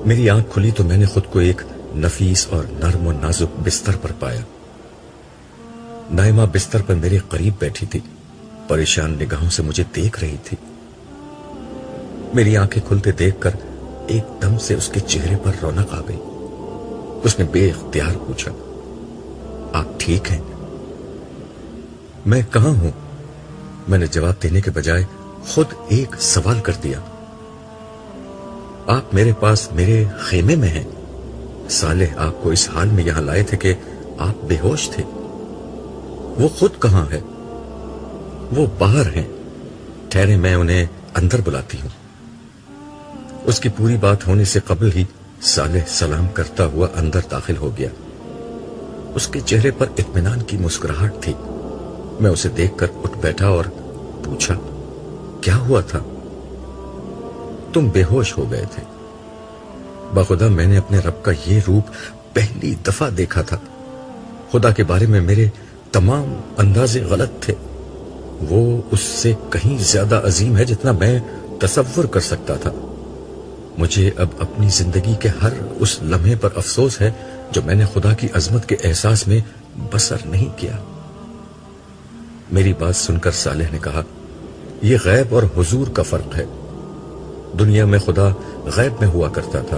میری آنکھ کھلی تو میں نے خود کو ایک نفیس اور نرم و نازک بستر پر پایا۔ نائمہ بستر پر میرے قریب بیٹھی تھی، پریشان نگاہوں سے مجھے دیکھ رہی تھی۔ میری آنکھیں کھلتے دیکھ کر ایک دم سے اس کے چہرے پر رونق آ گئی۔ اس نے بے اختیار پوچھا، آپ ٹھیک ہیں؟ میں کہاں ہوں؟ میں نے جواب دینے کے بجائے خود ایک سوال کر دیا۔ آپ میرے پاس میرے خیمے میں ہیں۔ صالح آپ کو اس حال میں یہاں لائے تھے کہ آپ بے ہوش تھے۔ وہ خود کہاں ہے؟ وہ باہر ہیں، ٹھہرے میں انہیں اندر بلاتی ہوں۔ اس کی پوری بات ہونے سے قبل ہی صالح سلام کرتا ہوا اندر داخل ہو گیا۔ اس کے چہرے پر اطمینان کی مسکراہٹ تھی۔ میں اسے دیکھ کر اٹھ بیٹھا اور پوچھا، کیا ہوا تھا؟ تم بے ہوش ہو گئے تھے۔ بخدا میں نے اپنے رب کا یہ روپ پہلی دفعہ دیکھا تھا۔ خدا کے بارے میں میرے تمام اندازے غلط تھے۔ وہ اس سے کہیں زیادہ عظیم ہے جتنا میں تصور کر سکتا تھا۔ مجھے اب اپنی زندگی کے ہر اس لمحے پر افسوس ہے جو میں نے خدا کی عظمت کے احساس میں بسر نہیں کیا۔ میری بات سن کر صالح نے کہا، یہ غیب اور حضور کا فرق ہے۔ دنیا میں خدا غیب میں ہوا کرتا تھا۔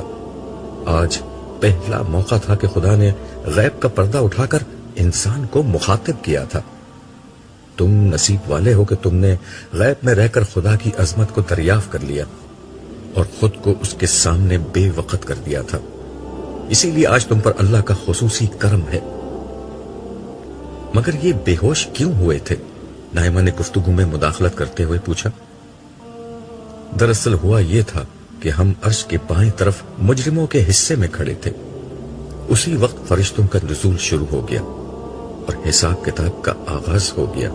آج پہلا موقع تھا کہ خدا نے غیب کا پردہ اٹھا کر انسان کو مخاطب کیا تھا۔ تم نصیب والے ہو کہ تم نے غیب میں رہ کر خدا کی عظمت کو دریافت کر لیا اور خود کو اس کے سامنے بے وقت کر دیا تھا۔ اسی لیے آج تم پر اللہ کا خصوصی کرم ہے۔ مگر یہ بے ہوش کیوں ہوئے تھے؟ نائمہ نے گفتگو میں مداخلت کرتے ہوئے پوچھا۔ دراصل ہوا یہ تھا کہ ہم عرش کے بائیں طرف مجرموں کے حصے میں کھڑے تھے۔ اسی وقت فرشتوں کا نزول شروع ہو گیا اور حساب کتاب کا آغاز ہو گیا۔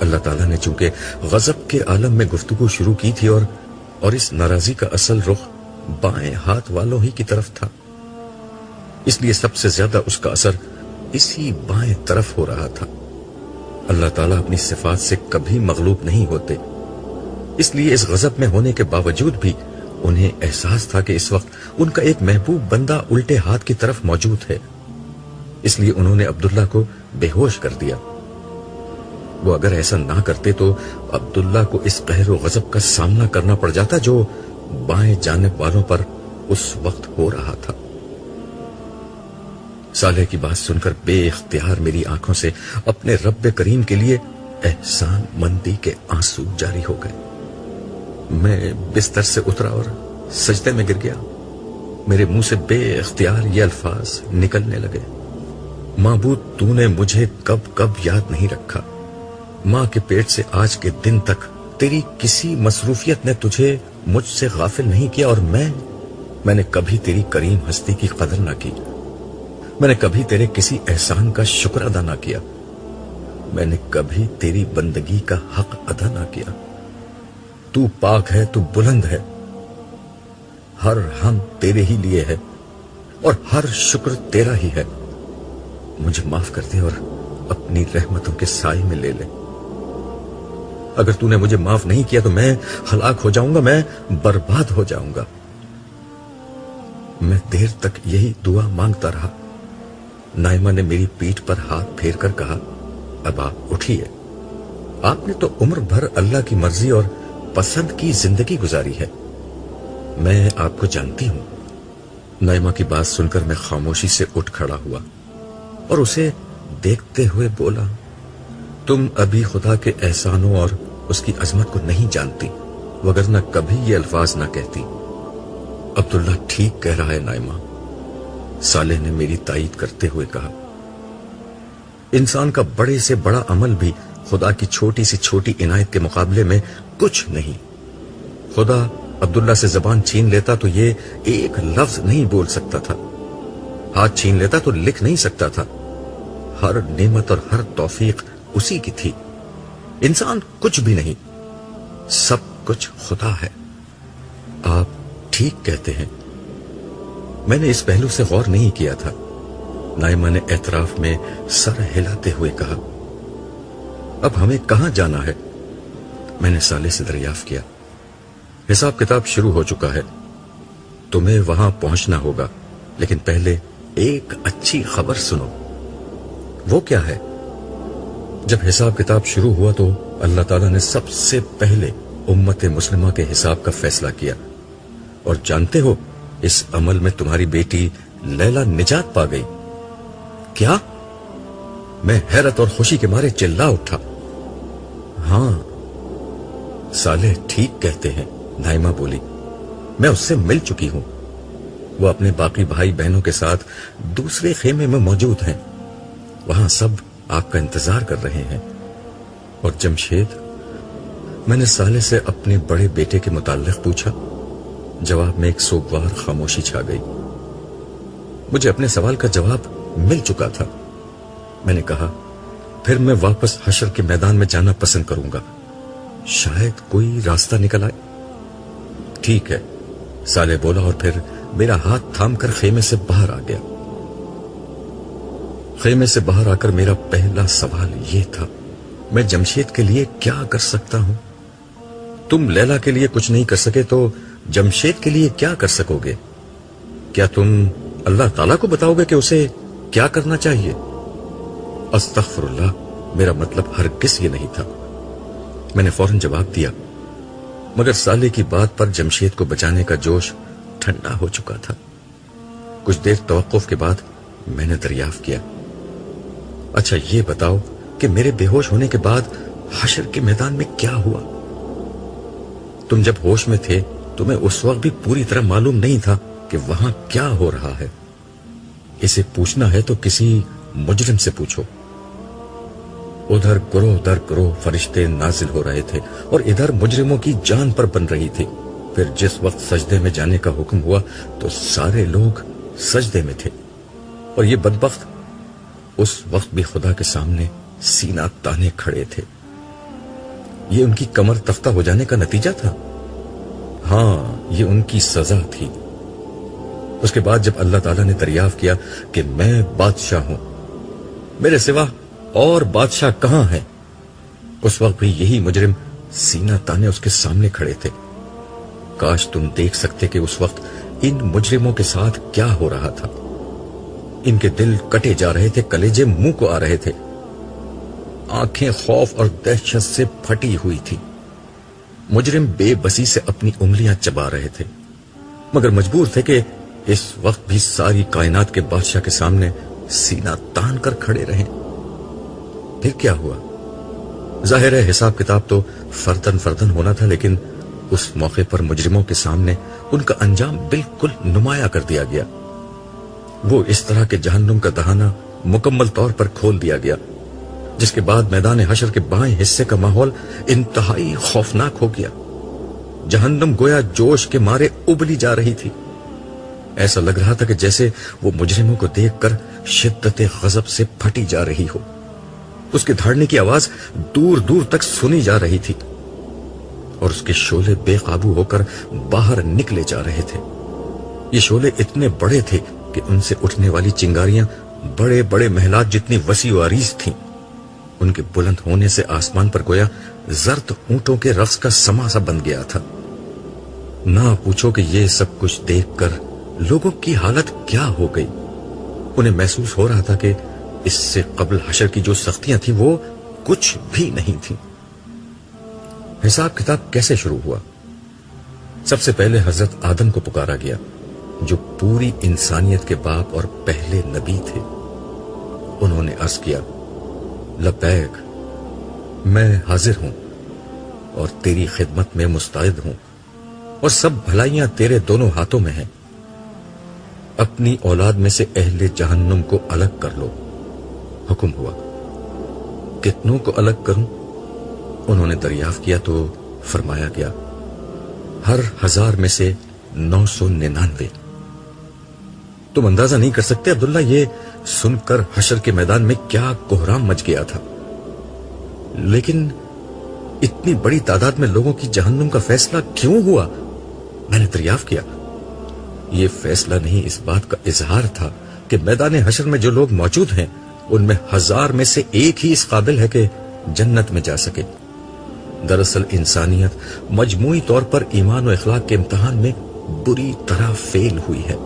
اللہ تعالیٰ نے چونکہ غضب کے عالم میں گفتگو شروع کی تھی اور اس ناراضی کا اصل رخ بائیں ہاتھ والوں ہی کی طرف تھا، اس لیے سب سے زیادہ اس کا اثر اسی بائیں طرف ہو رہا تھا۔ اللہ تعالیٰ اپنی صفات سے کبھی مغلوب نہیں ہوتے، اس لیے اس غضب میں ہونے کے باوجود بھی انہیں احساس تھا کہ اس وقت ان کا ایک محبوب بندہ الٹے ہاتھ کی طرف موجود ہے۔ اس لیے انہوں نے عبداللہ کو بے ہوش کر دیا۔ وہ اگر ایسا نہ کرتے تو عبداللہ کو اس قہر و غضب کا سامنا کرنا پڑ جاتا جو بائیں جانب والوں پر اس وقت ہو رہا تھا۔ صالح کی بات سن کر بے اختیار میری آنکھوں سے اپنے رب کریم کے لیے احسان مندی کے آنسو جاری ہو گئے۔ میں بستر سے اترا اور سجدے میں گر گیا۔ میرے منہ سے بے اختیار یہ الفاظ نکلنے لگے، معبود تو نے مجھے کب کب یاد نہیں رکھا۔ ماں کے پیٹ سے آج کے دن تک تیری کسی مصروفیت نے تجھے مجھ سے غافل نہیں کیا، اور میں نے کبھی تیری کریم ہستی کی قدر نہ کی۔ میں نے کبھی تیرے کسی احسان کا شکر ادا نہ کیا۔ میں نے کبھی تیری بندگی کا حق ادا نہ کیا۔ تو پاک ہے، تو بلند ہے، ہر ہم تیرے ہی لیے ہے اور ہر شکر تیرا ہی ہے۔ مجھے معاف کر دے اور اپنی رحمتوں کے سائے میں لے لے۔ اگر تو نے مجھے معاف نہیں کیا تو میں ہلاک ہو جاؤں گا، میں برباد ہو جاؤں گا۔ میں دیر تک یہی دعا مانگتا رہا۔ نائمہ نے میری پیٹھ پر ہاتھ پھیر کر کہا، اب آپ اٹھیے، آپ نے تو عمر بھر اللہ کی مرضی اور پسند کی زندگی گزاری ہے، میں آپ کو جانتی ہوں۔ نائمہ کی بات سن کر میں خاموشی سے اٹھ کھڑا ہوا اور اسے دیکھتے ہوئے بولا، تم ابھی خدا کے احسانوں اور اس کی عظمت کو نہیں جانتی، وگرنہ کبھی یہ الفاظ نہ کہتی۔ عبداللہ ٹھیک کہہ رہا ہے نائمہ، صالح نے میری تائید کرتے ہوئے کہا۔ انسان کا بڑے سے بڑا عمل بھی خدا کی چھوٹی سی چھوٹی عنایت کے مقابلے میں کچھ نہیں۔ خدا عبداللہ سے زبان چھین لیتا تو یہ ایک لفظ نہیں بول سکتا تھا، ہاتھ چھین لیتا تو لکھ نہیں سکتا تھا۔ ہر نعمت اور ہر توفیق اسی کی تھی، انسان کچھ بھی نہیں، سب کچھ خدا ہے۔ آپ ٹھیک کہتے ہیں، میں نے اس پہلو سے غور نہیں کیا تھا۔ نائمہ نے اعتراف میں سر ہلاتے ہوئے کہا، اب ہمیں کہاں جانا ہے؟ میں نے صالح سے دریافت کیا، حساب کتاب شروع ہو چکا ہے، تمہیں وہاں پہنچنا ہوگا، لیکن پہلے ایک اچھی خبر سنو۔ وہ کیا ہے؟ جب حساب کتاب شروع ہوا تو اللہ تعالیٰ نے سب سے پہلے امت مسلمہ کے حساب کا فیصلہ کیا، اور جانتے ہو اس عمل میں تمہاری بیٹی لیلا نجات پا گئی۔ کیا؟ میں حیرت اور خوشی کے مارے چلا اٹھا۔ ہاں، صالح ٹھیک کہتے ہیں، نائمہ بولی، میں اس سے مل چکی ہوں۔ وہ اپنے باقی بھائی بہنوں کے ساتھ دوسرے خیمے میں موجود ہیں، وہاں سب آپ کا انتظار کر رہے ہیں۔ اور جمشید؟ میں نے صالح سے اپنے بڑے بیٹے کے متعلق پوچھا۔ جواب میں ایک سوگوار خاموشی چھا گئی۔ مجھے اپنے سوال کا جواب مل چکا تھا۔ میں نے کہا، پھر میں واپس حشر کے میدان میں جانا پسند کروں گا، شاید کوئی راستہ نکل آئے۔ ٹھیک ہے، صالح بولا، اور پھر میرا ہاتھ تھام کر خیمے سے باہر آ گیا۔ خیمے سے باہر آ کر میرا پہلا سوال یہ تھا، میں جمشید کے لیے کیا کر سکتا ہوں؟ تم لیلا کے لیے کچھ نہیں کر سکے تو جمشید کے لیے کیا کر سکو گے؟ کیا تم اللہ تعالیٰ کو بتاؤ گے کہ اسے کیا کرنا چاہیے؟ استغفر اللہ، میرا مطلب ہرگز یہ نہیں تھا۔ میں نے فوراً جواب دیا، مگر صالح کی بات پر جمشید کو بچانے کا جوش ٹھنڈا ہو چکا تھا۔ کچھ دیر توقف کے بعد میں نے دریافت کیا، اچھا یہ بتاؤ کہ میرے بے ہوش ہونے کے بعد حشر کے میدان میں کیا ہوا؟ تم جب ہوش میں تھے تمہیں اس وقت بھی پوری طرح معلوم نہیں تھا کہ وہاں کیا ہو رہا ہے؟ اسے پوچھنا ہے تو کسی مجرم سے پوچھو۔ ادھر گروہ در گروہ فرشتے نازل ہو رہے تھے اور ادھر مجرموں کی جان پر بن رہی تھی۔ پھر جس وقت سجدے میں جانے کا حکم ہوا تو سارے لوگ سجدے میں تھے، اور یہ بدبخت اس وقت بھی خدا کے سامنے سینہ تانے کھڑے تھے۔ یہ ان کی کمر تختہ ہو جانے کا نتیجہ تھا؟ ہاں، یہ ان کی سزا تھی۔ اس کے بعد جب اللہ تعالیٰ نے دریافت کیا کہ میں بادشاہ ہوں، میرے سوا اور بادشاہ کہاں ہے، اس وقت بھی یہی مجرم سینہ تانے اس کے سامنے کھڑے تھے۔ کاش تم دیکھ سکتے کہ اس وقت ان مجرموں کے ساتھ کیا ہو رہا تھا۔ ان کے دل کٹے جا رہے تھے، کلیجے منہ کو آ رہے تھے، آنکھیں خوف اور دہشت سے پھٹی ہوئی تھی۔ مجرم بے بسی سے اپنی انگلیاں چبا رہے تھے، مگر مجبور تھے کہ اس وقت بھی ساری کائنات کے بادشاہ کے سامنے سینہ تان کر کھڑے رہیں۔ پھر کیا ہوا؟ ظاہر ہے حساب کتاب تو فردن فردن ہونا تھا، لیکن اس موقع پر مجرموں کے سامنے ان کا انجام بالکل نمایاں کر دیا گیا۔ وہ اس طرح کے جہنم کا دہانہ مکمل طور پر کھول دیا گیا، جس کے بعد میدان حشر کے بائیں حصے کا ماحول انتہائی خوفناک ہو گیا۔ جہنم گویا جوش کے مارے ابلی جا رہی تھی۔ ایسا لگ رہا تھا کہ جیسے وہ مجرموں کو دیکھ کر شدت غضب سے پھٹی جا رہی ہو۔ اس کے دھاڑنے کی آواز دور دور تک سنی جا رہی تھی، اور اس کے شعلے بے قابو ہو کر باہر نکلے جا رہے تھے۔ یہ شعلے اتنے بڑے تھے کہ ان سے اٹھنے والی چنگاریاں بڑے بڑے محلات جتنی وسیع و عریض تھیں۔ ان کے بلند ہونے سے آسمان پر گویا زرد اونٹوں کے رقص کا سما سا بن گیا تھا۔ نہ پوچھو کہ یہ سب کچھ دیکھ کر لوگوں کی حالت کیا ہو گئی۔ انہیں محسوس ہو رہا تھا کہ اس سے قبل حشر کی جو سختیاں تھیں وہ کچھ بھی نہیں تھیں۔ حساب کتاب کیسے شروع ہوا؟ سب سے پہلے حضرت آدم کو پکارا گیا، جو پوری انسانیت کے باپ اور پہلے نبی تھے۔ انہوں نے عرض کیا، لبیک، میں حاضر ہوں اور تیری خدمت میں مستعد ہوں، اور سب بھلائیاں تیرے دونوں ہاتھوں میں ہیں۔ اپنی اولاد میں سے اہل جہنم کو الگ کر لو۔ حکم ہوا، کتنوں کو الگ کروں؟ انہوں نے دریافت کیا تو فرمایا گیا، ہر 1000 میں سے 999۔ تم اندازہ نہیں کر سکتے عبداللہ، یہ سن کر حشر کے میدان میں کیا کوہرام مچ گیا تھا۔ لیکن اتنی بڑی تعداد میں لوگوں کی جہنم کا فیصلہ کیوں ہوا؟ میں نے دریافت کیا، یہ فیصلہ نہیں، اس بات کا اظہار تھا کہ میدان حشر میں جو لوگ موجود ہیں ان میں 1000 میں سے ایک ہی اس قابل ہے کہ جنت میں جا سکے۔ دراصل انسانیت مجموعی طور پر ایمان و اخلاق کے امتحان میں بری طرح فیل ہوئی ہے۔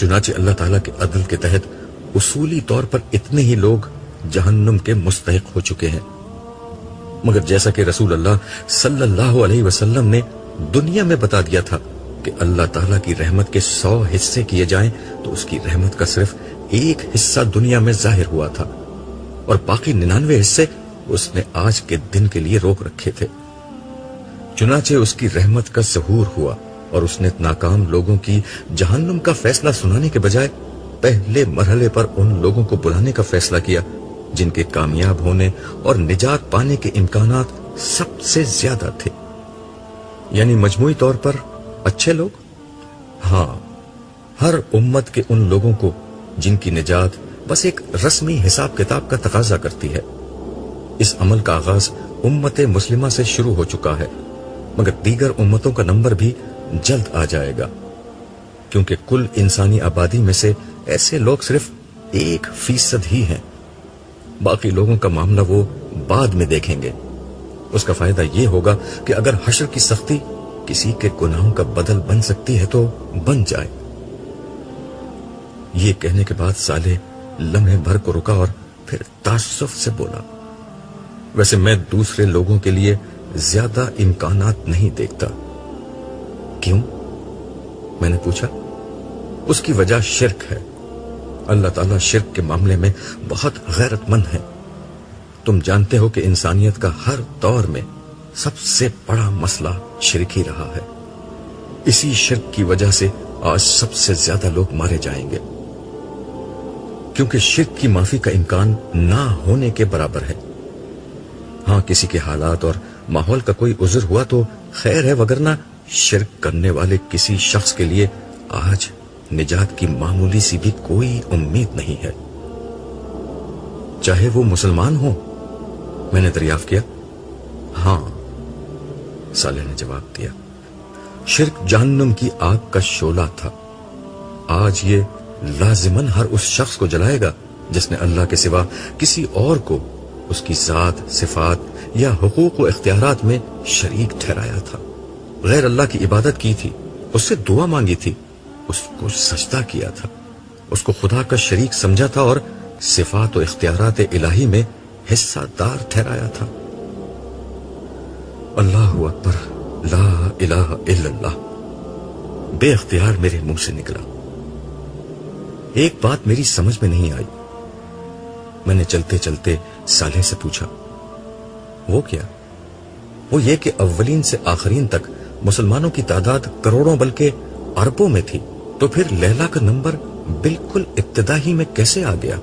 چنانچہ اللہ تعالیٰ کے عدل کے تحت اصولی طور پر اتنے ہی لوگ جہنم کے مستحق ہو چکے ہیں، مگر جیسا کہ رسول اللہ صلی اللہ علیہ وسلم نے دنیا میں بتا دیا تھا کہ اللہ تعالیٰ کی رحمت کے 100 حصے کیے جائیں تو اس کی رحمت کا صرف ایک حصہ دنیا میں ظاہر ہوا تھا، اور باقی 99 حصے اس نے آج کے دن کے لیے روک رکھے تھے۔ چنانچہ اس کی رحمت کا ظہور ہوا اور اس نے ناکام لوگوں کی جہنم کا فیصلہ سنانے کے بجائے پہلے مرحلے پر ان لوگوں کو بلانے کا فیصلہ کیا جن کے کامیاب ہونے اور نجات پانے کے امکانات سب سے زیادہ تھے۔ یعنی مجموعی طور پر اچھے لوگ؟ ہاں، ہر امت کے ان لوگوں کو جن کی نجات بس ایک رسمی حساب کتاب کا تقاضا کرتی ہے۔ اس عمل کا آغاز امت مسلمہ سے شروع ہو چکا ہے، مگر دیگر امتوں کا نمبر بھی جلد آ جائے گا، کیونکہ کل انسانی آبادی میں سے ایسے لوگ صرف 1% ہی ہیں۔ باقی لوگوں کا معاملہ وہ بعد میں دیکھیں گے۔ اس کا فائدہ یہ ہوگا کہ اگر حشر کی سختی کسی کے گناہوں کا بدل بن سکتی ہے تو بن جائے۔ یہ کہنے کے بعد صالح لمحے بھر کو رکا اور پھر تعصب سے بولا، ویسے میں دوسرے لوگوں کے لیے زیادہ امکانات نہیں دیکھتا۔ کیوں؟ میں نے پوچھا۔ اس کی وجہ شرک ہے۔ اللہ تعالیٰ شرک کے معاملے میں بہت غیرت مند ہے۔ تم جانتے ہو کہ انسانیت کا ہر دور میں سب سے بڑا مسئلہ شرک ہی رہا ہے۔ اسی شرک کی وجہ سے آج سب سے زیادہ لوگ مارے جائیں گے، کیونکہ شرک کی معافی کا امکان نہ ہونے کے برابر ہے۔ ہاں، کسی کے حالات اور ماحول کا کوئی عذر ہوا تو خیر ہے، وگرنہ شرک کرنے والے کسی شخص کے لیے آج نجات کی معمولی سی بھی کوئی امید نہیں ہے، چاہے وہ مسلمان ہو۔ میں نے دریافت کیا۔ ہاں، صالح نے جواب دیا۔ شرک جہنم کی آگ کا شعلہ تھا۔ آج یہ لازماً ہر اس شخص کو جلائے گا جس نے اللہ کے سوا کسی اور کو اس کی ذات، صفات یا حقوق و اختیارات میں شریک ٹھہرایا تھا، غیر اللہ کی عبادت کی تھی، اس سے دعا مانگی تھی، اس کو سجدہ کیا تھا، اس کو خدا کا شریک سمجھا تھا اور صفات و اختیارات الہی میں حصہ دار ٹھہرایا تھا۔ اللہ اکبر، لا الہ الا اللہ بے اختیار میرے منہ سے نکلا۔ ایک بات میری سمجھ میں نہیں آئی۔ میں نے چلتے چلتے صالح سے پوچھا، وہ کیا؟ وہ یہ کہ اولین سے آخرین تک مسلمانوں کی تعداد کروڑوں بلکہ اربوں میں تھی، تو پھر لیلا کا نمبر بالکل ابتدائی میں کیسے آ گیا؟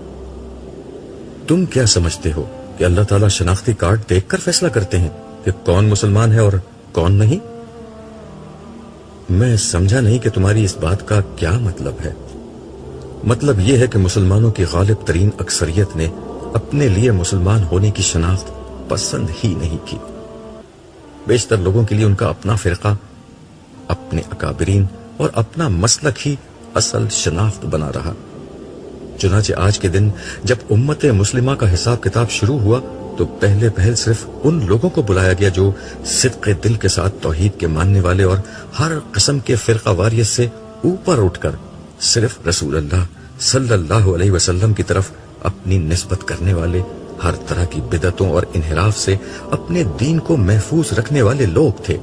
تم کیا سمجھتے ہو کہ اللہ تعالیٰ شناختی کارڈ دیکھ کر فیصلہ کرتے ہیں کہ کون مسلمان ہے اور کون نہیں؟ میں سمجھا نہیں کہ تمہاری اس بات کا کیا مطلب ہے۔ مطلب یہ ہے کہ مسلمانوں کی غالب ترین اکثریت نے اپنے لیے مسلمان ہونے کی شناخت پسند ہی نہیں کی۔ بیشتر لوگوں کے لیے ان کا اپنا فرقہ، اپنے اکابرین اور اپنا مسلک ہی اصل شناخت بنا رہا۔ چنانچہ آج کے دن جب امت مسلمہ کا حساب کتاب شروع ہوا تو پہل صرف ان لوگوں کو بلایا گیا جو صدق دل کے ساتھ توحید کے ماننے والے اور ہر قسم کے فرقہ واریت سے اوپر اٹھ کر صرف رسول اللہ صلی اللہ علیہ وسلم کی طرف اپنی نسبت کرنے والے، ہر طرح کی بدعتوں اور انحراف سے اپنے دین کو محفوظ رکھنے والے لوگ تھے۔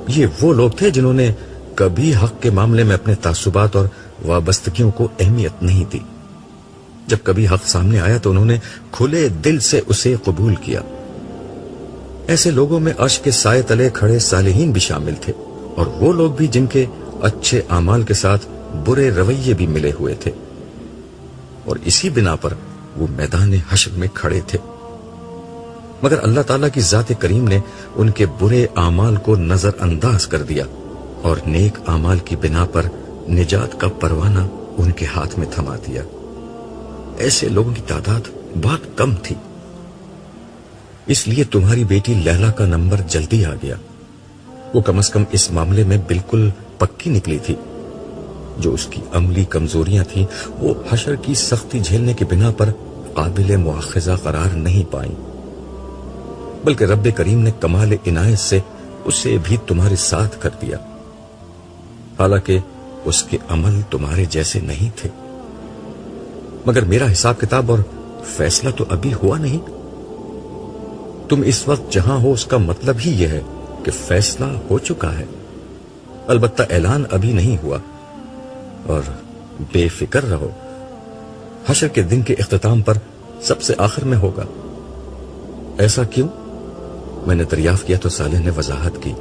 یہ وہ لوگ تھے جنہوں نے کبھی حق کے معاملے میں اپنے تعصبات اور وابستگیوں کو اہمیت نہیں دی۔ جب کبھی حق سامنے آیا تو انہوں نے کھلے دل سے اسے قبول کیا۔ ایسے لوگوں میں عرش کے سائے تلے کھڑے صالحین بھی شامل تھے، اور وہ لوگ بھی جن کے اچھے اعمال کے ساتھ برے رویے بھی ملے ہوئے تھے، اور اسی بنا پر وہ میدان حشر میں کھڑے تھے۔ مگر اللہ تعالیٰ کی ذات کریم نے ان کے برے اعمال کو نظر انداز کر دیا اور نیک اعمال کی بنا پر نجات کا پروانہ ان کے ہاتھ میں تھما دیا۔ ایسے لوگوں کی تعداد بہت کم تھی، اس لیے تمہاری بیٹی لیلا کا نمبر جلدی آ گیا۔ وہ کم از کم اس معاملے میں بالکل پکی نکلی تھی۔ جو اس کی عملی کمزوریاں تھیں وہ حشر کی سختی جھیلنے کی بنا پر قابل مواخذہ قرار نہیں پائیں، بلکہ رب کریم نے کمال عنایت سے اسے بھی تمہارے ساتھ کر دیا، حالانکہ اس کے عمل تمہارے جیسے نہیں تھے، مگر میرا حساب کتاب اور فیصلہ تو ابھی ہوا نہیں۔ تم اس وقت جہاں ہو اس کا مطلب ہی یہ ہے کہ فیصلہ ہو چکا ہے، البتہ اعلان ابھی نہیں ہوا۔ اور بے فکر رہو، حشر کے دن کے اختتام پر سب سے آخر میں ہوگا۔ ایسا کیوں؟ میں نے دریافت کیا تو صالح نے وضاحت کی۔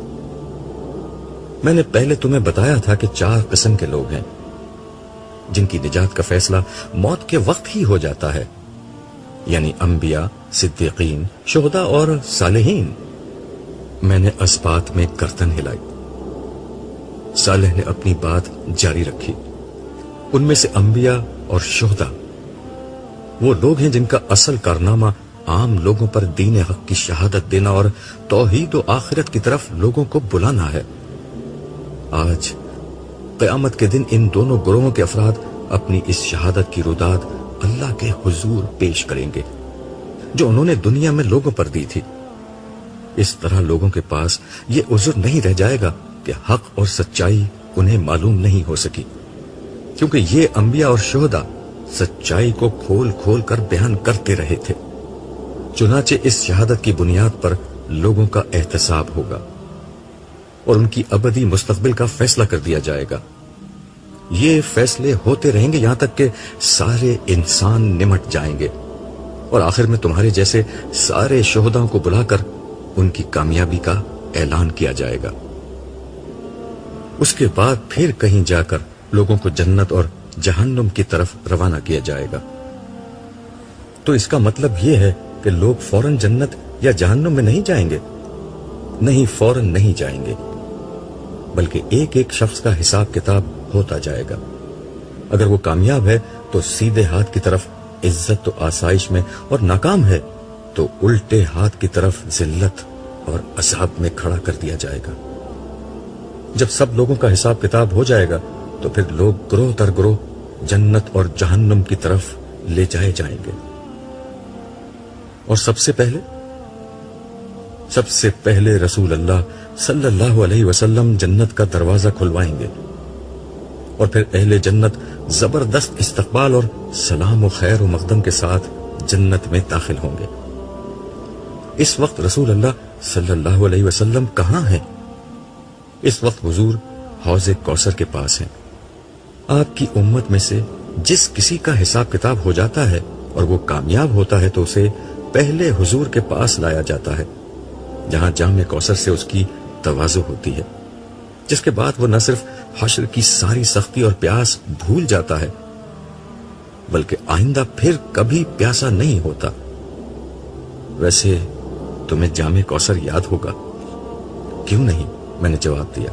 میں نے پہلے تمہیں بتایا تھا کہ 4 قسم کے لوگ ہیں جن کی نجات کا فیصلہ موت کے وقت ہی ہو جاتا ہے، یعنی انبیاء، صدیقین، شہداء اور صالحین۔ میں نے اسبات میں گردن ہلائی۔ صالح نے اپنی بات جاری رکھی۔ ان میں سے انبیاء اور شہداء وہ لوگ ہیں جن کا اصل کارنامہ عام لوگوں پر دین حق کی شہادت دینا اور توحید و آخرت کی طرف لوگوں کو بلانا ہے۔ آج قیامت کے دن ان دونوں گروہوں کے افراد اپنی اس شہادت کی روداد اللہ کے حضور پیش کریں گے جو انہوں نے دنیا میں لوگوں پر دی تھی۔ اس طرح لوگوں کے پاس یہ عذر نہیں رہ جائے گا کہ حق اور سچائی انہیں معلوم نہیں ہو سکی، کیونکہ یہ انبیاء اور شہداء سچائی کو کھول کھول کر بیان کرتے رہے تھے۔ چنانچہ اس شہادت کی بنیاد پر لوگوں کا احتساب ہوگا اور ان کی ابدی مستقبل کا فیصلہ کر دیا جائے گا۔ یہ فیصلے ہوتے رہیں گے یہاں تک کہ سارے انسان نمٹ جائیں گے، اور آخر میں تمہارے جیسے سارے شہداؤں کو بلا کر ان کی کامیابی کا اعلان کیا جائے گا۔ اس کے بعد پھر کہیں جا کر لوگوں کو جنت اور جہنم کی طرف روانہ کیا جائے گا۔ تو اس کا مطلب یہ ہے کہ لوگ فوراً جنت یا جہنم میں نہیں جائیں گے؟ نہیں، فوراً نہیں جائیں گے، بلکہ ایک ایک شخص کا حساب کتاب ہوتا جائے گا۔ اگر وہ کامیاب ہے تو سیدھے ہاتھ کی طرف عزت و آسائش میں، اور ناکام ہے تو الٹے ہاتھ کی طرف ذلت اور عذاب میں کھڑا کر دیا جائے گا۔ جب سب لوگوں کا حساب کتاب ہو جائے گا تو پھر لوگ گروہ در گروہ جنت اور جہنم کی طرف لے جائے جائیں گے۔ اور سب سے پہلے رسول اللہ صلی اللہ علیہ وسلم جنت کا دروازہ کھلوائیں گے، اور پھر اہل جنت زبردست استقبال اور سلام و خیر و مقدم کے ساتھ جنت میں داخل ہوں گے۔ اس وقت رسول اللہ صلی اللہ علیہ وسلم کہاں ہیں؟ اس وقت حضور حوض کوثر کے پاس ہیں۔ آپ کی امت میں سے جس کسی کا حساب کتاب ہو جاتا ہے اور وہ کامیاب ہوتا ہے تو اسے پہلے حضور کے پاس لایا جاتا ہے، جہاں جام کوثر سے اس کی تواضع ہوتی ہے، جس کے بعد وہ نہ صرف حشر کی ساری سختی اور پیاس بھول جاتا ہے بلکہ آئندہ پھر کبھی پیاسا نہیں ہوتا۔ ویسے تمہیں جام کوثر یاد ہوگا؟ کیوں نہیں؟ میں نے جواب دیا۔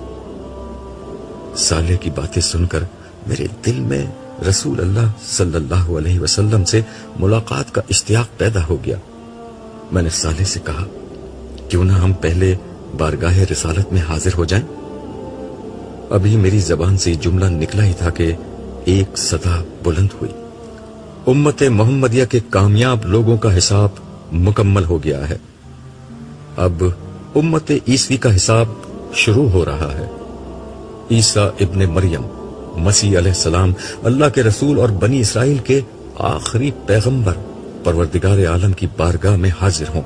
صالح کی باتیں سن کر میرے دل میں رسول اللہ صلی اللہ علیہ وسلم سے ملاقات کا اشتیاق پیدا ہو گیا۔ میں نے صالح سے کہا، کیوں نہ ہم پہلے بارگاہ رسالت میں حاضر ہو جائیں؟ ابھی میری زبان سے جملہ نکلا ہی تھا کہ ایک صدا بلند ہوئی، امت محمدیہ کے کامیاب لوگوں کا حساب مکمل ہو گیا ہے، اب امت عیسوی کا حساب شروع ہو رہا ہے۔ عیسیٰ ابن مریم مسیح علیہ السلام اللہ کے رسول اور بنی اسرائیل کے آخری پیغمبر پروردگار عالم کی بارگاہ میں حاضر ہوں۔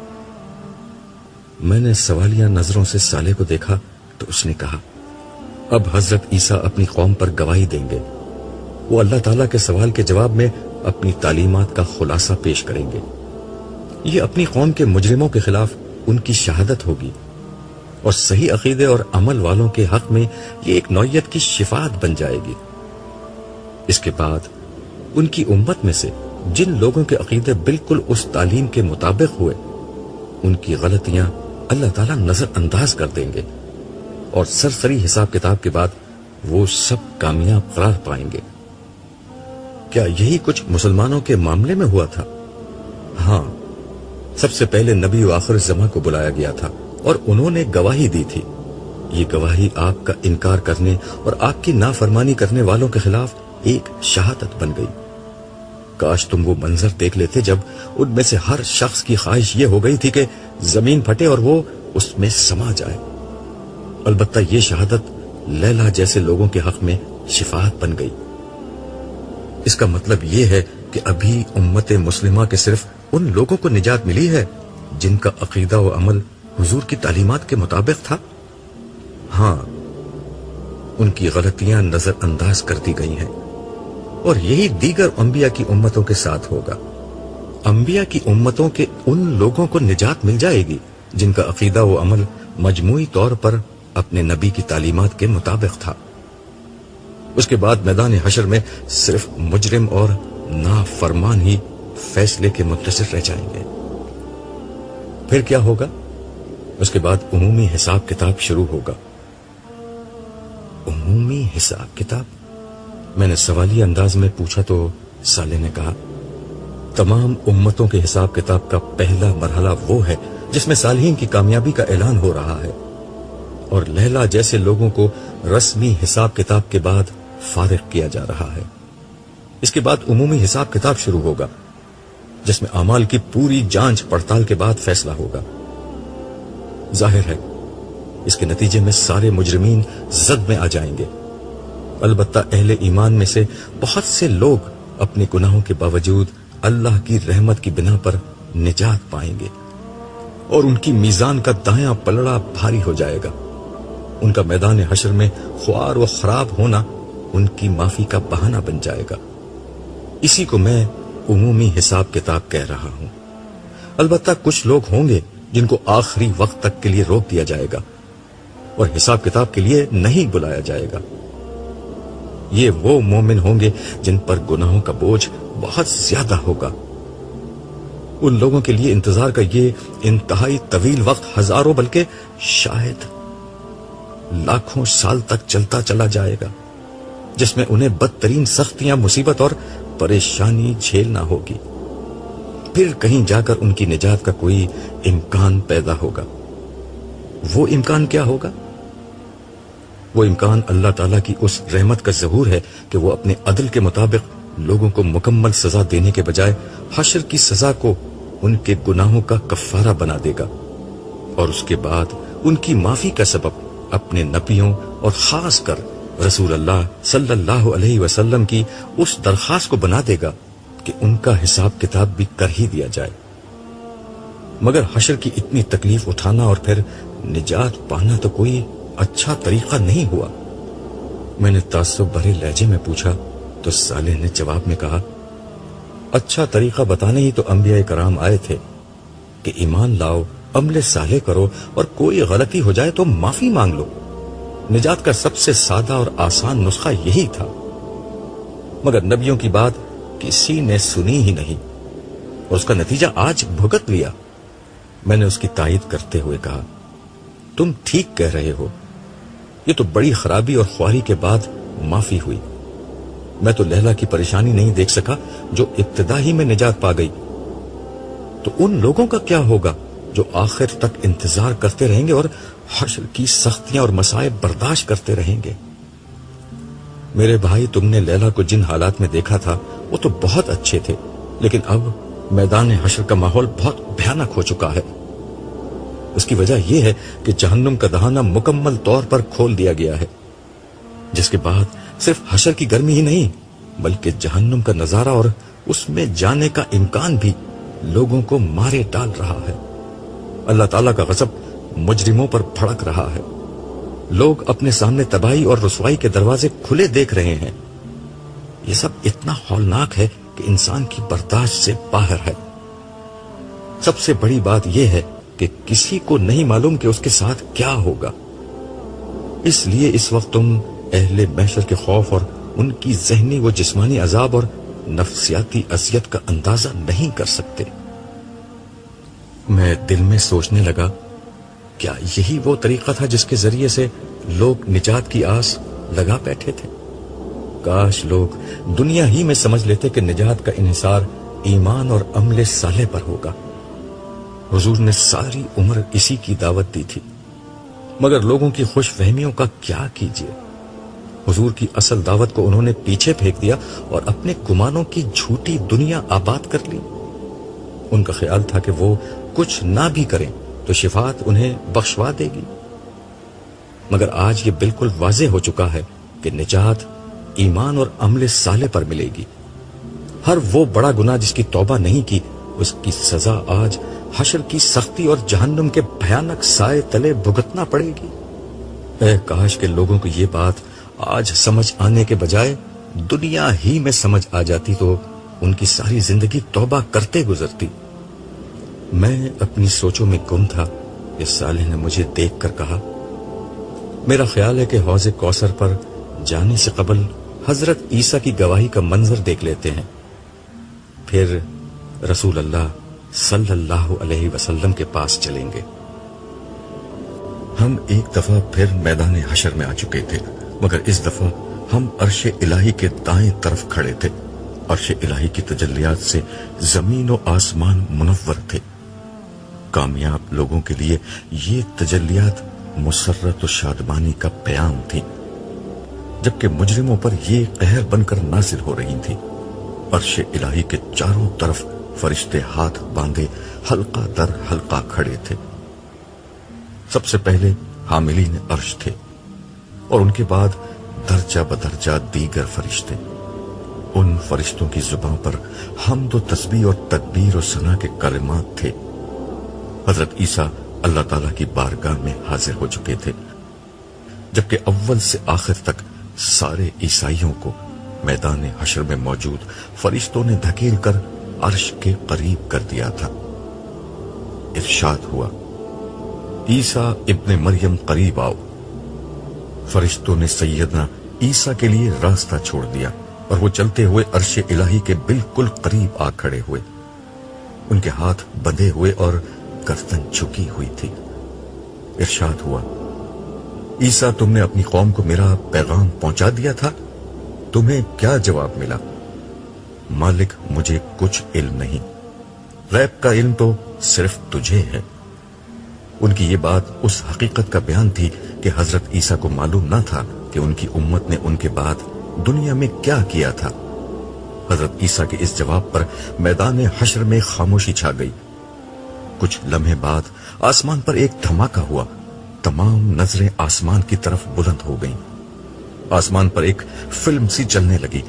میں نے سوالیہ نظروں سے صالح کو دیکھا تو اس نے کہا، اب حضرت عیسیٰ اپنی قوم پر گواہی دیں گے، وہ اللہ تعالیٰ کے سوال کے جواب میں اپنی تعلیمات کا خلاصہ پیش کریں گے۔ یہ اپنی قوم کے مجرموں کے خلاف ان کی شہادت ہوگی، اور صحیح عقیدے اور عمل والوں کے حق میں یہ ایک نوعیت کی شفاعت بن جائے گی۔ اس کے بعد ان کی امت میں سے جن لوگوں کے عقیدے بالکل اس تعلیم کے مطابق ہوئے، ان کی غلطیاں اللہ تعالیٰ نظر انداز کر دیں گے، اور سرسری حساب کتاب کے بعد وہ سب کامیاب قرار پائیں گے۔ کیا یہی کچھ مسلمانوں کے معاملے میں ہوا تھا؟ ہاں، سب سے پہلے نبی و آخر زمان کو بلایا گیا تھا اور انہوں نے گواہی دی تھی۔ یہ گواہی آپ کا انکار کرنے اور آپ کی نافرمانی کرنے والوں کے خلاف ایک شہادت بن گئی۔ کاش تم وہ منظر دیکھ لیتے جب ان میں سے ہر شخص کی خواہش یہ ہو گئی تھی کہ زمین پھٹے اور وہ اس میں سما جائے۔ البتہ یہ شہادت لیلا جیسے لوگوں کے حق میں شفاعت بن گئی۔ اس کا مطلب یہ ہے کہ ابھی امت مسلمہ کے صرف ان لوگوں کو نجات ملی ہے جن کا عقیدہ و عمل حضور کی تعلیمات کے مطابق تھا۔ ہاں، ان کی غلطیاں نظر انداز کر دی گئی ہیں، اور یہی دیگر انبیاء کی امتوں کے ساتھ ہوگا۔ انبیاء کی امتوں کے ان لوگوں کو نجات مل جائے گی جن کا عقیدہ و عمل مجموعی طور پر اپنے نبی کی تعلیمات کے مطابق تھا۔ اس کے بعد میدان حشر میں صرف مجرم اور نافرمان ہی فیصلے کے منتظر رہ جائیں گے۔ پھر کیا ہوگا؟ اس کے بعد عمومی حساب کتاب شروع ہوگا۔ عمومی حساب کتاب؟ میں نے سوالیہ انداز میں پوچھا تو صالح نے کہا، تمام امتوں کے حساب کتاب کا پہلا مرحلہ وہ ہے جس میں صالحین کی کامیابی کا اعلان ہو رہا ہے، اور لیلا جیسے لوگوں کو رسمی حساب کتاب کے بعد فارغ کیا جا رہا ہے۔ اس کے بعد عمومی حساب کتاب شروع ہوگا جس میں اعمال کی پوری جانچ پڑتال کے بعد فیصلہ ہوگا۔ ظاہر ہے اس کے نتیجے میں سارے مجرمین زد میں آ جائیں گے، البتہ اہل ایمان میں سے بہت سے لوگ اپنے گناہوں کے باوجود اللہ کی رحمت کی بنا پر نجات پائیں گے، اور ان کی میزان کا دایاں پلڑا بھاری ہو جائے گا۔ ان کا میدان حشر میں خوار و خراب ہونا ان کی معافی کا بہانہ بن جائے گا۔ اسی کو میں عمومی حساب کتاب کہہ رہا ہوں۔ البتہ کچھ لوگ ہوں گے جن کو آخری وقت تک کے لیے روک دیا جائے گا اور حساب کتاب کے لیے نہیں بلایا جائے گا۔ یہ وہ مومن ہوں گے جن پر گناہوں کا بوجھ بہت زیادہ ہوگا۔ ان لوگوں کے لیے انتظار کا یہ انتہائی طویل وقت ہزاروں بلکہ شاید لاکھوں سال تک چلتا چلا جائے گا، جس میں انہیں بدترین سختیاں، مصیبت اور پریشانی جھیلنا ہوگی۔ پھر کہیں جا کر ان کی نجات کا کوئی امکان پیدا ہوگا۔ وہ امکان کیا ہوگا؟ وہ امکان اللہ تعالیٰ کی اس رحمت کا ظہور ہے کہ وہ اپنے عدل کے مطابق لوگوں کو مکمل سزا دینے کے بجائے حشر کی سزا کو ان کے گناہوں کا کفارہ بنا دے گا، اور اس کے بعد ان کی معافی کا سبب اپنے نبیوں اور خاص کر رسول اللہ صلی اللہ علیہ وسلم کی اس درخواست کو بنا دے گا کہ ان کا حساب کتاب بھی کر ہی دیا جائے۔ مگر حشر کی اتنی تکلیف اٹھانا اور پھر نجات پانا تو کوئی اچھا طریقہ نہیں ہوا۔ میں نے تعصب بھرے لہجے میں پوچھا تو صالح نے جواب میں کہا، اچھا طریقہ بتانے ہی تو انبیاء کرام آئے تھے کہ ایمان لاؤ، عمل صالح کرو، اور کوئی غلطی ہو جائے تو معافی مانگ لو۔ نجات کا سب سے سادہ اور آسان نسخہ یہی تھا، مگر نبیوں کی بات کسی نے سنی ہی نہیں، اور اس کا نتیجہ آج بھگت لیا۔ میں نے اس کی تائید کرتے ہوئے کہا، تم ٹھیک کہہ رہے ہو، یہ تو بڑی خرابی اور خواری کے بعد معافی ہوئی۔ میں تو لیلا کی پریشانی نہیں دیکھ سکا جو ابتدا ہی میں نجات پا گئی، تو ان لوگوں کا کیا ہوگا جو آخر تک انتظار کرتے رہیں گے اور حشر کی سختیاں اور مصائب برداشت کرتے رہیں گے۔ میرے بھائی، تم نے لیلا کو جن حالات میں دیکھا تھا وہ تو بہت اچھے تھے، لیکن اب میدان حشر کا ماحول بہت بھیانک ہو چکا ہے۔ اس کی وجہ یہ ہے کہ جہنم کا دہانہ مکمل طور پر کھول دیا گیا ہے، جس کے بعد صرف حشر کی گرمی ہی نہیں بلکہ جہنم کا نظارہ اور اس میں جانے کا امکان بھی لوگوں کو مارے ڈال رہا ہے۔ اللہ تعالیٰ کا غضب مجرموں پر بھڑک رہا ہے۔ لوگ اپنے سامنے تباہی اور رسوائی کے دروازے کھلے دیکھ رہے ہیں۔ یہ سب اتنا ہولناک ہے کہ انسان کی برداشت سے باہر ہے۔ سب سے بڑی بات یہ ہے کہ کسی کو نہیں معلوم کہ اس کے ساتھ کیا ہوگا۔ اس لیے اس وقت تم اہل محشر کے خوف اور ان کی ذہنی و جسمانی عذاب اور نفسیاتی اذیت کا اندازہ نہیں کر سکتے۔ میں دل میں سوچنے لگا، کیا یہی وہ طریقہ تھا جس کے ذریعے سے لوگ نجات کی آس لگا بیٹھے تھے؟ کاش لوگ دنیا ہی میں سمجھ لیتے کہ نجات کا انحصار ایمان اور عمل صالح پر ہوگا۔ حضور نے ساری عمر اسی کی دعوت دی تھی، مگر لوگوں کی خوش فہمیوں کا کیا کیجیے۔ حضور کی اصل دعوت کو انہوں نے پیچھے پھینک دیا اور اپنے گمانوں کی جھوٹی دنیا آباد کر لی۔ ان کا خیال تھا کہ وہ کچھ نہ بھی کریں تو شفاعت انہیں بخشوا دے گی۔ مگر آج یہ بالکل واضح ہو چکا ہے کہ نجات ایمان اور عمل صالح پر ملے گی۔ ہر وہ بڑا گناہ جس کی توبہ نہیں کی، اس کی سزا آج حشر کی سختی اور جہنم کے بھیانک سائے تلے بھگتنا پڑے گی۔ اے کاش کہ لوگوں کو یہ بات آج سمجھ آنے کے بجائے دنیا ہی میں سمجھ آ جاتی تو ان کی ساری زندگی توبہ کرتے گزرتی۔ میں اپنی سوچوں میں گم تھا کہ صالح نے مجھے دیکھ کر کہا، میرا خیال ہے کہ حوض کوثر پر جانے سے قبل حضرت عیسیٰ کی گواہی کا منظر دیکھ لیتے ہیں، پھر رسول اللہ صلی اللہ علیہ وسلم کے پاس چلیں گے۔ ہم ایک دفعہ پھر میدان حشر میں آ چکے تھے، مگر اس دفعہ ہم عرش الہی کے دائیں طرف کھڑے تھے۔ عرش الہی کی تجلیات سے زمین و آسمان منور تھے۔ کامیاب لوگوں کے لیے یہ تجلیات مسرت و شادمانی کا پیام تھی، جبکہ مجرموں پر یہ قہر بن کر نازل ہو رہی تھی۔ عرش الہی کے چاروں طرف فرشتے ہاتھ باندھے حلقہ در حلقہ کھڑے تھے۔ سب سے پہلے حاملین عرش تھے اور ان کے بعد درجہ بدرجہ دیگر فرشتے۔ ان فرشتوں کی زبان پر حمد و تسبیح اور تکبیر و ثنا کے کلمات تھے۔ حضرت عیسیٰ اللہ تعالیٰ کی بارگاہ میں حاضر ہو چکے تھے، جبکہ اول سے آخر تک سارے عیسائیوں کو میدان حشر میں موجود فرشتوں نے دھکیل کر عرش کے قریب کر دیا تھا۔ ارشاد ہوا، عیسیٰ ابن مریم قریب آؤ۔ فرشتوں نے سیدنا عیسیٰ کے لیے راستہ چھوڑ دیا اور وہ چلتے ہوئے عرش الہی کے بالکل قریب آ کھڑے ہوئے۔ ان کے ہاتھ بندھے ہوئے اور گردن جھکی ہوئی تھی۔ ارشاد ہوا، عیسیٰ تم نے اپنی قوم کو میرا پیغام پہنچا دیا تھا، تمہیں کیا جواب ملا؟ مالک مجھے کچھ علم نہیں، غیب کا علم تو صرف تجھے ہے۔ ان کی یہ بات اس حقیقت کا بیان تھی کہ حضرت عیسیٰ کو معلوم نہ تھا کہ ان کی امت نے ان کے بعد دنیا میں کیا کیا تھا۔ حضرت عیسیٰ کے اس جواب پر میدان حشر میں خاموشی چھا گئی۔ کچھ لمحے بعد آسمان پر ایک دھماکہ ہوا، تمام نظریں آسمان کی طرف بلند ہو گئیں۔ آسمان پر ایک فلم سی چلنے لگی۔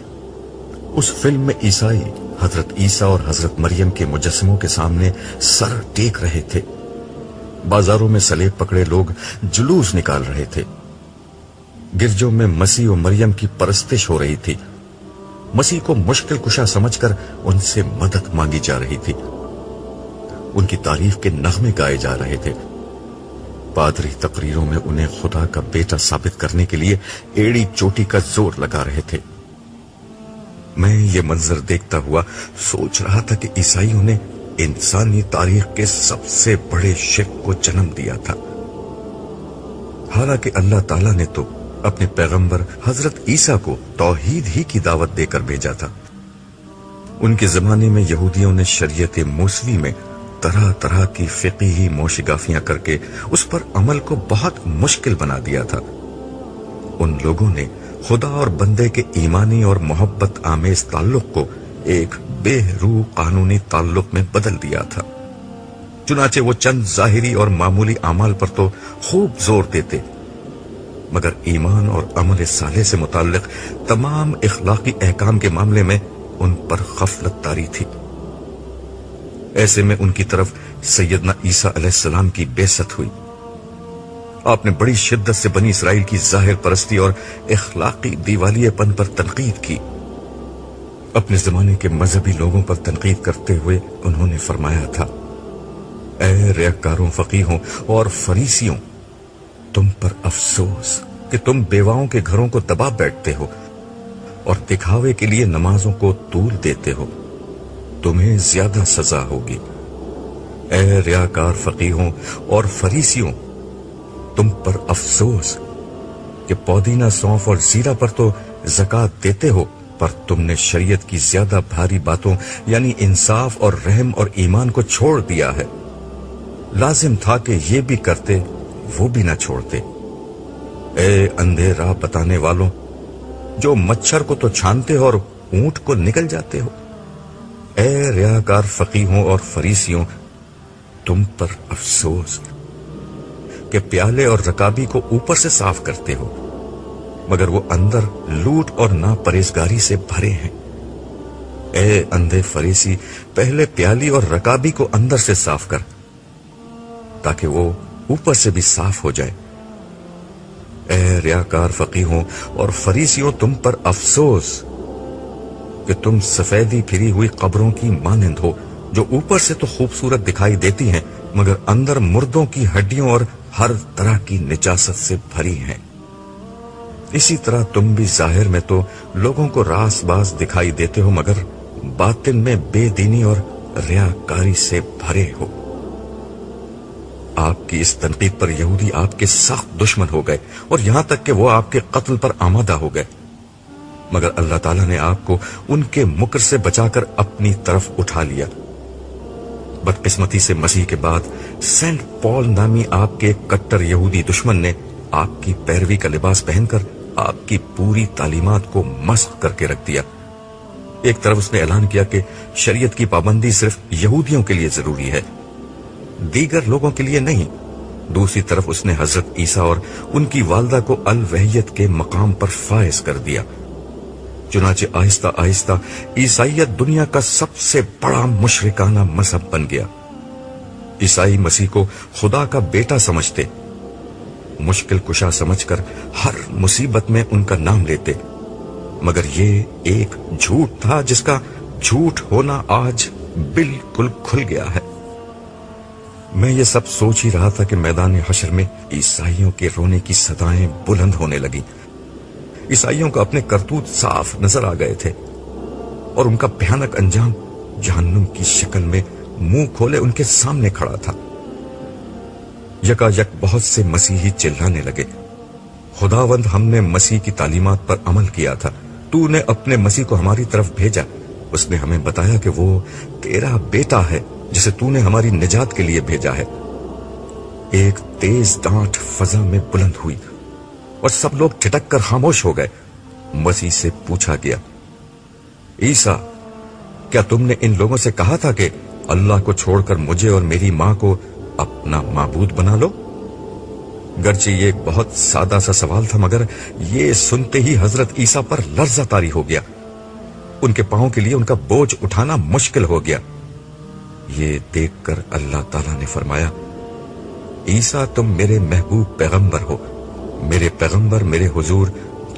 اس فلم میں عیسائی حضرت عیسیٰ اور حضرت مریم کے مجسموں کے سامنے سر ٹیک رہے تھے۔ بازاروں میں سلیب پکڑے لوگ جلوس نکال رہے تھے۔ گرجوں میں مسیح و مریم کی پرستش ہو رہی تھی۔ مسیح کو مشکل کشا سمجھ کر ان سے مدد مانگی جا رہی تھی۔ ان کی تعریف کے نغمے گائے جا رہے تھے۔ پادری تقریروں میں انہیں خدا کا بیٹا ثابت کرنے کے لیے ایڑی چوٹی کا زور لگا رہے تھے۔ میں یہ منظر دیکھتا ہوا سوچ رہا تھا کہ عیسائیوں نے انسانی تاریخ کے سب سے بڑے شرک کو جنم دیا تھا، حالانکہ اللہ تعالیٰ نے تو اپنے پیغمبر حضرت عیسیٰ کو توحید ہی کی دعوت دے کر بھیجا تھا۔ ان کے زمانے میں یہودیوں نے شریعت موسوی میں طرح طرح کی فقہی موشگافیاں کر کے اس پر عمل کو بہت مشکل بنا دیا تھا۔ ان لوگوں نے خدا اور بندے کے ایمانی اور محبت آمیز تعلق کو ایک بے روح قانونی تعلق میں بدل دیا تھا۔ چنانچہ وہ چند ظاہری اور معمولی اعمال پر تو خوب زور دیتے، مگر ایمان اور عمل صالح سے متعلق تمام اخلاقی احکام کے معاملے میں ان پر غفلت طاری تھی۔ ایسے میں ان کی طرف سیدنا عیسیٰ علیہ السلام کی بعثت ہوئی۔ آپ نے بڑی شدت سے بنی اسرائیل کی ظاہر پرستی اور اخلاقی دیوالیے پن پر تنقید کی۔ اپنے زمانے کے مذہبی لوگوں پر تنقید کرتے ہوئے انہوں نے فرمایا تھا، اے ریاکاروں، فقیہوں اور فریسیوں، تم پر افسوس کہ تم بیواؤں کے گھروں کو دبا بیٹھتے ہو اور دکھاوے کے لیے نمازوں کو طول دیتے ہو، تمہیں زیادہ سزا ہوگی۔ اے ریاکار فقیہوں اور فریسیوں، تم پر افسوس کہ پودینہ، سونف اور زیرہ پر تو زکوٰۃ دیتے ہو، پر تم نے شریعت کی زیادہ بھاری باتوں یعنی انصاف اور رحم اور ایمان کو چھوڑ دیا ہے۔ لازم تھا کہ یہ بھی کرتے، وہ بھی نہ چھوڑتے۔ اے اندھے راہ بتانے والوں، جو مچھر کو تو چھانتے ہو اور اونٹ کو نگل جاتے ہو، اے ریاکار فقیہوں اور فریسیوں، تم پر افسوس کہ پیالے اور رکابی کو اوپر سے صاف کرتے ہو، مگر وہ اندر لوٹ اور ناپرہیزگاری سے بھرے ہیں۔ اے اندھے فریسی، پہلے پیالی اور رکابی کو اندر سے صاف کر تاکہ وہ اوپر سے بھی صاف ہو جائے۔ اے ریاکار فقیہوں اور فریسیوں، تم پر افسوس کہ تم سفیدی پھری ہوئی قبروں کی مانند ہو، جو اوپر سے تو خوبصورت دکھائی دیتی ہیں مگر اندر مردوں کی ہڈیوں اور ہر طرح کی نجاست سے بھری ہیں۔ اسی طرح تم بھی ظاہر میں تو لوگوں کو راس باز دکھائی دیتے ہو مگر باطن میں بے دینی اور ریاکاری سے بھرے ہو۔ آپ کی اس تنقید پر یہودی آپ کے سخت دشمن ہو گئے اور یہاں تک کہ وہ آپ کے قتل پر آمادہ ہو گئے، مگر اللہ تعالیٰ نے آپ کو ان کے مکر سے بچا کر اپنی طرف اٹھا لیا۔ بدقسمتی سے مسیح کے بعد سینٹ پال نامی آپ کے کٹر یہودی دشمن نے آپ کی پیروی کا لباس پہن کر آپ کی پوری تعلیمات کو مسخ کر کے رکھ دیا۔ ایک طرف اس نے اعلان کیا کہ شریعت کی پابندی صرف یہودیوں کے لیے ضروری ہے، دیگر لوگوں کے لیے نہیں۔ دوسری طرف اس نے حضرت عیسیٰ اور ان کی والدہ کو الوحیت کے مقام پر فائز کر دیا۔ چنانچہ آہستہ آہستہ عیسائیت دنیا کا سب سے بڑا مشرکانہ مذہب بن گیا۔ عیسائی مسیح کو خدا کا بیٹا سمجھتے، مشکل کشا سمجھ کر ہر مصیبت میں ان کا نام لیتے، مگر یہ ایک جھوٹ تھا جس کا جھوٹ ہونا آج بالکل کھل گیا ہے۔ میں یہ سب سوچ ہی رہا تھا کہ میدان حشر میں عیسائیوں کے رونے کی صدائیں بلند ہونے لگی۔ عیسائیوں کو اپنے کرتوت صاف نظر آ گئے تھے اور ان کا بھیانک انجام جہنم کی شکل میں منہ کھولے ان کے سامنے کھڑا تھا۔ یکا یک بہت سے مسیحی چلانے لگے، خداوند ہم نے مسیح کی تعلیمات پر عمل کیا تھا، تو نے اپنے مسیح کو ہماری طرف بھیجا، اس نے ہمیں بتایا کہ وہ تیرا بیٹا ہے جسے تو نے ہماری نجات کے لیے بھیجا ہے۔ ایک تیز ڈانٹ فضا میں بلند ہوئی اور سب لوگ ٹھٹک کر خاموش ہو گئے۔ مسیح سے پوچھا گیا، عیسیٰ، کیا تم نے ان لوگوں سے کہا تھا کہ اللہ کو چھوڑ کر مجھے اور میری ماں کو اپنا معبود بنا لو؟ گرچہ یہ ایک بہت سادہ سا سوال تھا مگر یہ سنتے ہی حضرت عیسیٰ پر لرزہ طاری ہو گیا۔ ان کے پاؤں کے لیے ان کا بوجھ اٹھانا مشکل ہو گیا۔ یہ دیکھ کر اللہ تعالیٰ نے فرمایا، عیسیٰ تم میرے محبوب پیغمبر ہو، میرے پیغمبر میرے حضور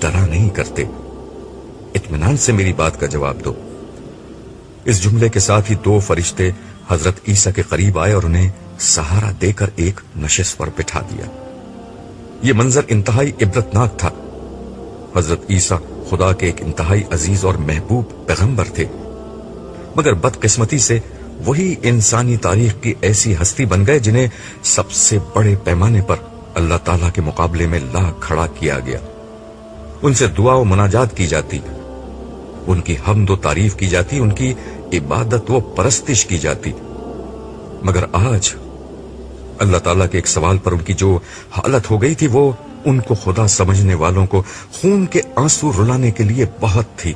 ڈرا نہیں کرتے، اطمینان سے میری بات کا جواب دو۔ اس جملے کے ساتھ ہی دو فرشتے حضرت عیسیٰ کے قریب آئے اور انہیں سہارا دے کر ایک نشست پر بٹھا دیا۔ یہ منظر انتہائی عبرتناک تھا۔ حضرت عیسیٰ خدا کے ایک انتہائی عزیز اور محبوب پیغمبر تھے، مگر بدقسمتی سے وہی انسانی تاریخ کی ایسی ہستی بن گئے جنہیں سب سے بڑے پیمانے پر اللہ تعالیٰ کے مقابلے میں لا کھڑا کیا گیا۔ ان سے دعا و مناجات کی جاتی، ان کی حمد و تعریف کی جاتی، ان کی عبادت و پرستش کی جاتی، مگر آج اللہ تعالیٰ کے ایک سوال پر ان کی جو حالت ہو گئی تھی وہ ان کو خدا سمجھنے والوں کو خون کے آنسو رلانے کے لیے بہت تھی۔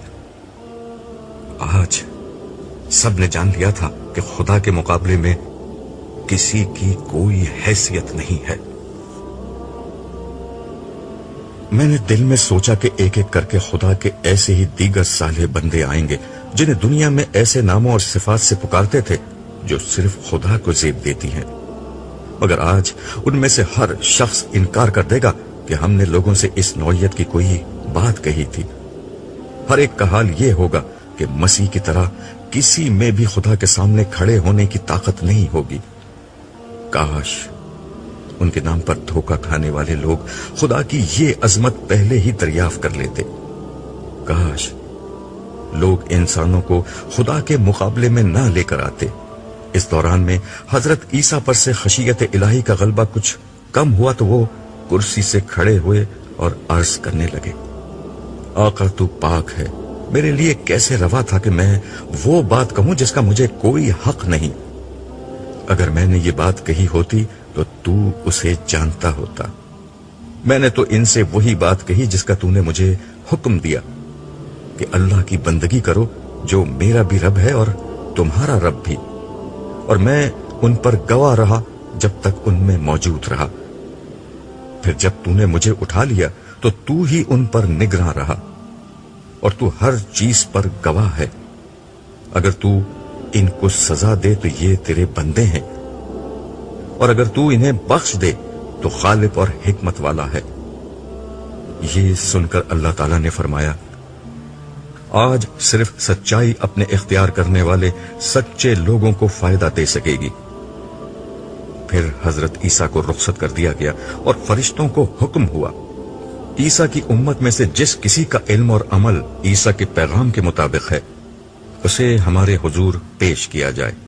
آج سب نے جان لیا تھا کہ خدا کے مقابلے میں کسی کی کوئی حیثیت نہیں ہے۔ میں نے دل میں سوچا کہ ایک ایک کر کے خدا کے ایسے ہی دیگر صالح بندے آئیں گے جنہیں دنیا میں ایسے ناموں اور صفات سے پکارتے تھے جو صرف خدا کو زیب دیتی ہیں، مگر آج ان میں سے ہر شخص انکار کر دے گا کہ ہم نے لوگوں سے اس نوعیت کی کوئی بات کہی تھی۔ ہر ایک کا حال یہ ہوگا کہ مسیح کی طرح کسی میں بھی خدا کے سامنے کھڑے ہونے کی طاقت نہیں ہوگی۔ کاش ان کے نام پر دھوکہ کھانے والے لوگ خدا کی یہ عظمت پہلے ہی دریافت کر لیتے۔ کاش لوگ انسانوں کو خدا کے مقابلے میں نہ لے کر آتے۔ اس دوران میں حضرت عیسیٰ پر سے خشیت الہی کا غلبہ کچھ کم ہوا تو وہ کرسی سے کھڑے ہوئے اور عرض کرنے لگے، آقا تو پاک ہے، میرے لیے کیسے روا تھا کہ میں وہ بات کہوں جس کا مجھے کوئی حق نہیں۔ اگر میں نے یہ بات کہی ہوتی تو اسے جانتا ہوتا۔ میں نے تو ان سے وہی بات کہی جس کا نے مجھے حکم دیا کہ اللہ کی بندگی کرو جو میرا بھی رب ہے اور تمہارا رب بھی، اور میں ان پر گواہ رہا جب تک ان میں موجود رہا۔ پھر جب تو نے مجھے اٹھا لیا تو تو ہی ان پر نگراں رہا، اور تو ہر چیز پر گواہ ہے۔ اگر تو ان کو سزا دے تو یہ تیرے بندے ہیں، اور اگر تو انہیں بخش دے تو غالب اور حکمت والا ہے۔ یہ سن کر اللہ تعالیٰ نے فرمایا، آج صرف سچائی اپنے اختیار کرنے والے سچے لوگوں کو فائدہ دے سکے گی۔ پھر حضرت عیسیٰ کو رخصت کر دیا گیا اور فرشتوں کو حکم ہوا، عیسیٰ کی امت میں سے جس کسی کا علم اور عمل عیسیٰ کے پیغام کے مطابق ہے، اسے ہمارے حضور پیش کیا جائے۔